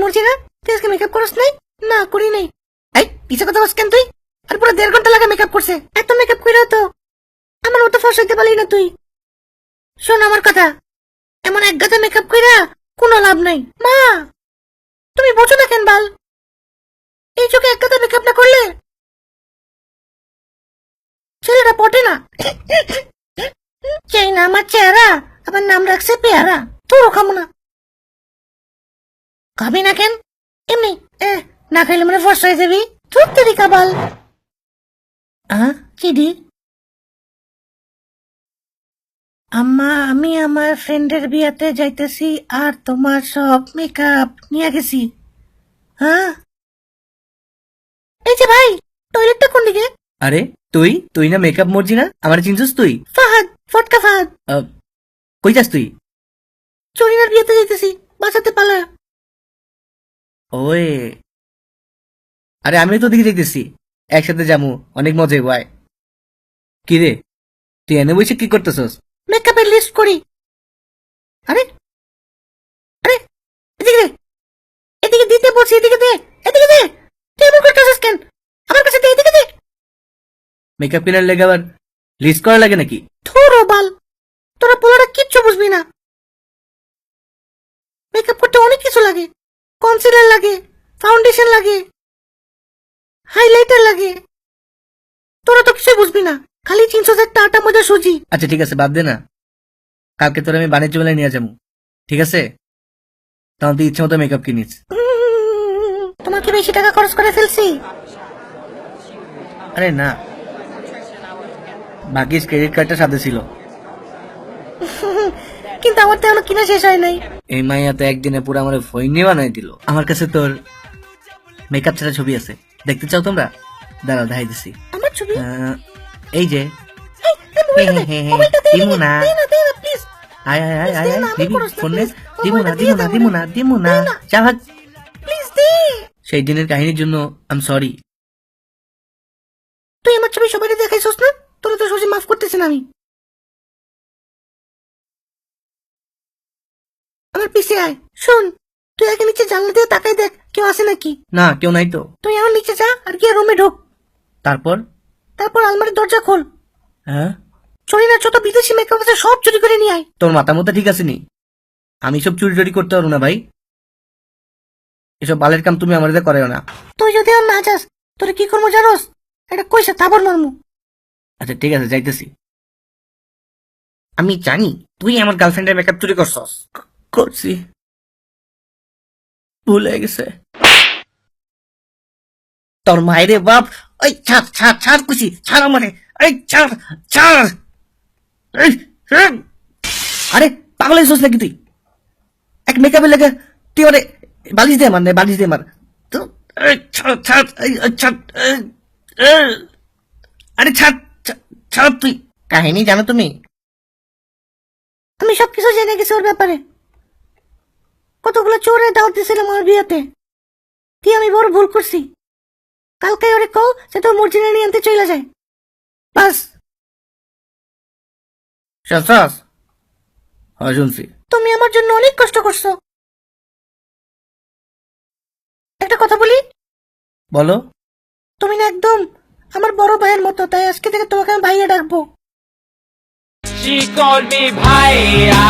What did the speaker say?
মর্জিনা, তুই আজকে মেকআপ করস নাই? না করি নাই। এই পিছে কথা বস কেন তুই? আর পুরো 1.5 ঘন্টা লাগে মেকআপ করছে। এত মেকআপ কইরা তো আমার মতো ফর্সা হইতে পারলি না তুই। শোন আমার কথা, এমন এক গাদা মেকআপ কইরা কোনো লাভ নাই। মা তুমি বোঝো না কেন বাল? এই চোখে এক গাদা মেকআপ না করলে ছেলেটা পটে না। চাই না আমার চেহারা, আবার নাম রাখছে পেয়ারা। তোরও খাবো না। খাবি না কেন? এমনি না খাইলে মানে ফর্সা হয়ে যাবি। চুপ তেরি কাবাল। চিডি আম্মা, আমি আমার ফ্রেন্ডের বিয়াতে যাইতেছি আর তোমার সব মেকআপ নিয়ে গেছি। হ্যাঁ এই যে ভাই, টয়লেটটা কোন দিকে? আরে তুই তুই না মেকআপ মর্জিনা, আমার চিনছিস তুই? ফাহাদ, ফটকা ফাহাদ। কই যাস তুই? চরিনার বিয়েতে যাইতেছি, বাঁচাতে পালা। ওয়ে, আরে আমি তো দিকে যাইতেছি, একসাথে যাবো, অনেক মজা হইব। আয়। কি রে, তুই এনে বসে কি করতেছস? মেকআপের লিস্ট করি। আরে আরে এদিকে দে, এদিকে দিতে বলছি, এদিকে দে, এদিকে দে। তুই এমন করতেছিস কেন? আমার কাছে দে, এদিকে দে। মেকআপ কেনার লেগে আবার লিস্ট করা লাগে নাকি? থুরো বাল, তোরা পোলারা কিচ্ছু বুঝবি না। মেকআপ করতে অনেক কিছু লাগে। কনসিলার লাগে, ফাউন্ডেশন লাগে, হাইলাইটার লাগে। তোরা তো কিছু বুঝবি না, খালি 300 টাকা মজা সুজি। আচ্ছা ঠিক আছে, বাদ দে না। কালকে তোর আমি বাণিজ্য মেলায় নিয়ে যাবো, ঠিক আছে? তখন তুই ইচ্ছে মতো মেকআপ কিনিস। তোমার কি বেশি টাকা খরচ করে ফেলছি? আরে না, ভাগ্যিস ক্রেডিট কার্ডটা সাথে ছিল। কিন্তু আমার তো এখনো কিনা শেষ হয় নাই। এই মাইয়া তো একদিনে পুরো আমার ফইনি বানাই দিল। আমার কাছে তোর মেকআপ ছাড়া ছবি আছে, দেখতে চাও তোমরা? দাঁড়াও, দেখাই দিছি। আমার ছবি? এই যে দিমু না, আয় আয় আয় আয় দিবি ফোন নে। দিমু না দিমু না দিমু না দিমু না, যা ভাগ। প্লিজ দে। সেই দিনের কাহিনীর জন্য আই এম সরি। তুই আমার ছবি সবাই দেখাইছস না? তোরা তো সোজা মাফ করতেছেন আমি। আমার পিছে আয়। শোন, তুই আগে নিচে জানলা দিয়ে তাকাই দেখ, কেউ আছে নাকি। না, কেউ নাই তো। তুই আমার নিচে যা আর গিয়ে রুমে ঢোক। তারপর? তারপর আলমারির দরজা খোল। হ্যাঁ, চুরি না যত বিদেশি মেকআপ আছে সব চুরি করে নিয়ে আয়। তোর মাথা মতো ঠিক আছে নি? আমি সব চুরি টুরি করতে পারবো না ভাই। এসব বালের কাম তুমি আমার দিয়ে করাও না। তুই যদি আর না যাস, তোরে কি করবো জানোস? এটা কইসা তাবর মারমু। আচ্ছা ঠিক আছে, যাইতেছি। আমি জানি তুই আমার গার্লফ্রেন্ডের মেকআপ চুরি করছস। করছি, ভুল হয়ে গেছে। তোর মায়েরে বাপ। ওই ছাড় ছাড় ছাড়, কুচি ছাড় আমারে। এই ছাড় ছাড়। আরে পাগল হয়েছিস নাকি তুই? এক মেকআপের লেগে তুই ওরে বালিশ দিয়ে মার, নে বালিশ দিয়ে মার। ছাড় ছাড়, ছাড়। আরে ছাড় ছাড়। তুই কাহিনী জানো তুমি? আমি সবকিছু জেনে গেছি ওর ব্যাপারে। কতগুলো চোরে দাওয়াত দিয়েছিলাম আমার বিয়েতে। তুই আমি বড় ভুল করছি। কালকে ওরে কও সে তোর মর্জিনা নিয়ে আনতে চলে যায়। বাস। শুনছস? হ্যাঁ শুনছি। তুমি আমার জন্য অনেক কষ্ট করছো। একটা কথা বলি? বলো। তুমি না একদম আমার বড় ভাইয়ের মতো, তাই আজকে থেকে তোমাকে আমি ভাইয়া ডাকবো। She called me Bhaiya.